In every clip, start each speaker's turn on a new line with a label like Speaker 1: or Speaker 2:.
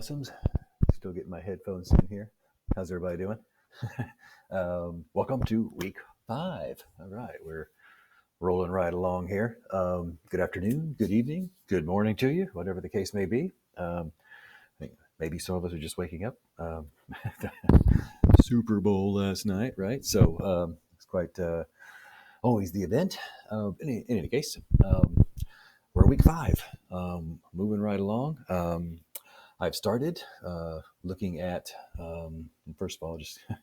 Speaker 1: awesomes. Still getting my headphones in here. How's everybody doing? Welcome to week 5. All right, we're rolling right along here. Good afternoon, good evening, good morning to you, whatever the case may be. I think maybe some of us are just waking up. Super Bowl last night, right? So it's quite always the event. In any case, we're week 5, moving right along. I've started looking at, first of all, just like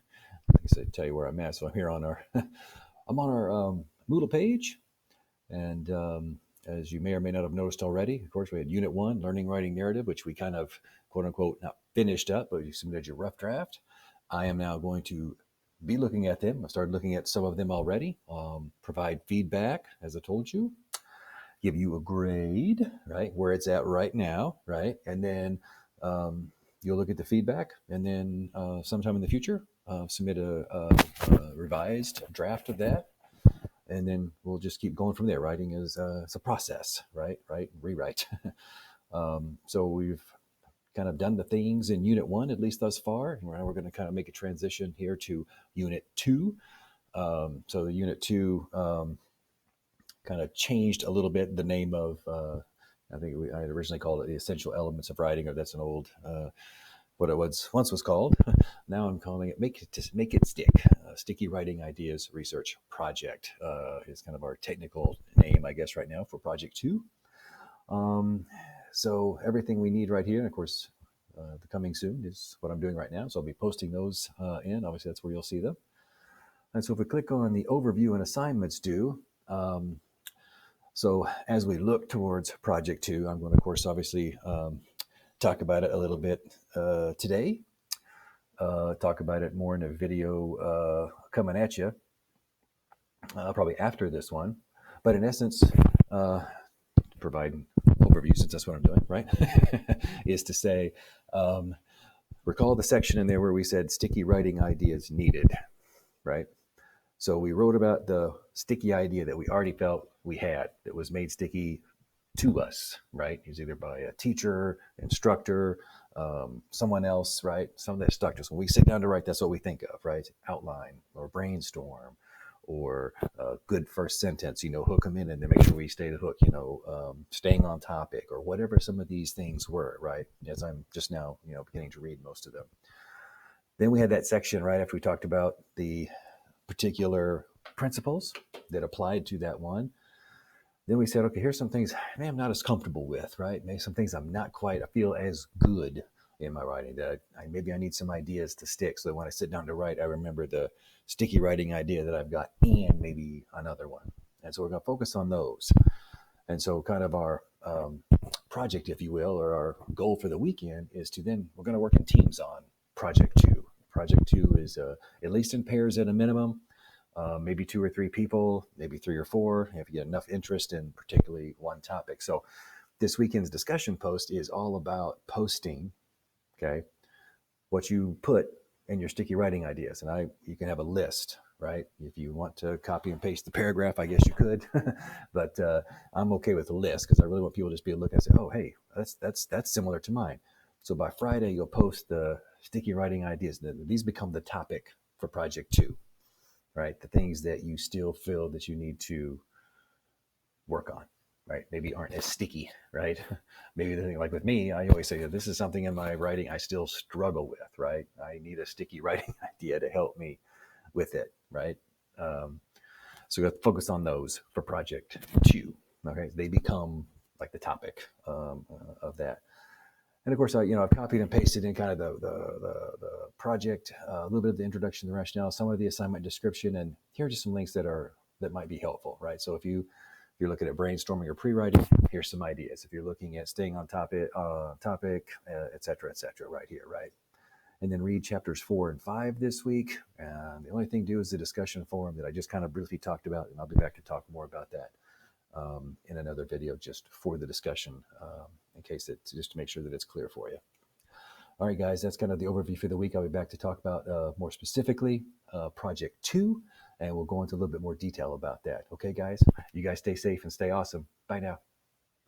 Speaker 1: I said, tell you where I'm at. So I'm here on our, I'm on our Moodle page, and as you may or may not have noticed already, of course, we had Unit 1, Learning, Writing, Narrative, which we kind of, quote unquote, not finished up, but you submitted your rough draft. I am now going to be looking at them. I started looking at some of them already, provide feedback, as I told you, give you a grade, right, where it's at right now, right, and then you'll look at the feedback, and then sometime in the future, submit a revised draft of that, and then we'll just keep going from there. Writing is it's a process, right, rewrite. So we've kind of done the things in Unit 1, at least thus far, and now we're going to kind of make a transition here to Unit 2. So the Unit 2 kind of changed a little bit the name of, I think I had originally called it the Essential Elements of Writing, or that's an old, what it once was called. Now I'm calling it Make It Stick. Sticky Writing Ideas Research Project is kind of our technical name, I guess, right now for Project 2. So everything we need right here, and of course, the coming soon is what I'm doing right now. So I'll be posting those in. Obviously, that's where you'll see them. And so if we click on the overview and assignments due, so as we look towards Project 2, I'm going to, of course, obviously talk about it a little bit today. Talk about it more in a video coming at you, probably after this one. But in essence, provide overview, since that's what I'm doing, right, is to say, recall the section in there where we said sticky writing ideas needed, right? So we wrote about the sticky idea that we already felt we had that was made sticky to us, right? It was either by a teacher, instructor, someone else, right? Something that stuck to us. When we sit down to write, that's what we think of, right? Outline or brainstorm or a good first sentence, hook them in and then make sure we stay the hook, staying on topic or whatever some of these things were, right? As I'm just now, beginning to read most of them. Then we had that section right after we talked about the particular principles that applied to that one. Then we said, okay, here's some things maybe I'm not as comfortable with, right? Maybe some things I'm not quite, I feel as good in my writing that maybe I need some ideas to stick. So that when I sit down to write, I remember the sticky writing idea that I've got and maybe another one. And so we're going to focus on those. And so kind of our project, if you will, or our goal for the weekend is to then, we're going to work in teams on Project 2. Project 2 is at least in pairs at a minimum, maybe 2 or 3 people, maybe 3 or 4, if you get enough interest in particularly one topic. So this weekend's discussion post is all about posting, okay, what you put in your sticky writing ideas. And you can have a list, right? If you want to copy and paste the paragraph, I guess you could, but I'm okay with the list because I really want people to just be able to look and say, oh, hey, that's similar to mine. So by Friday, you'll post the sticky writing ideas. These become the topic for Project 2, right? The things that you still feel that you need to work on, right? Maybe aren't as sticky, right? Maybe the thing, like with me, I always say, this is something in my writing I still struggle with, right? I need a sticky writing idea to help me with it, right? So we have to focus on those for Project 2, okay? They become like the topic of that. And of course, I've copied and pasted in kind of the project, a little bit of the introduction, the rationale, some of the assignment description, and here are just some links that might be helpful, right? So if you're looking at brainstorming or pre-writing, here's some ideas. If you're looking at staying on topic, et cetera, right here, right? And then read chapters 4 and 5 this week. And the only thing to do is the discussion forum that I just kind of briefly talked about, and I'll be back to talk more about that in another video just for the discussion, in case just to make sure that it's clear for you. All right, guys, that's kind of the overview for the week. I'll be back to talk about more specifically Project 2, and we'll go into a little bit more detail about that. Okay, guys? You guys stay safe and stay awesome. Bye now.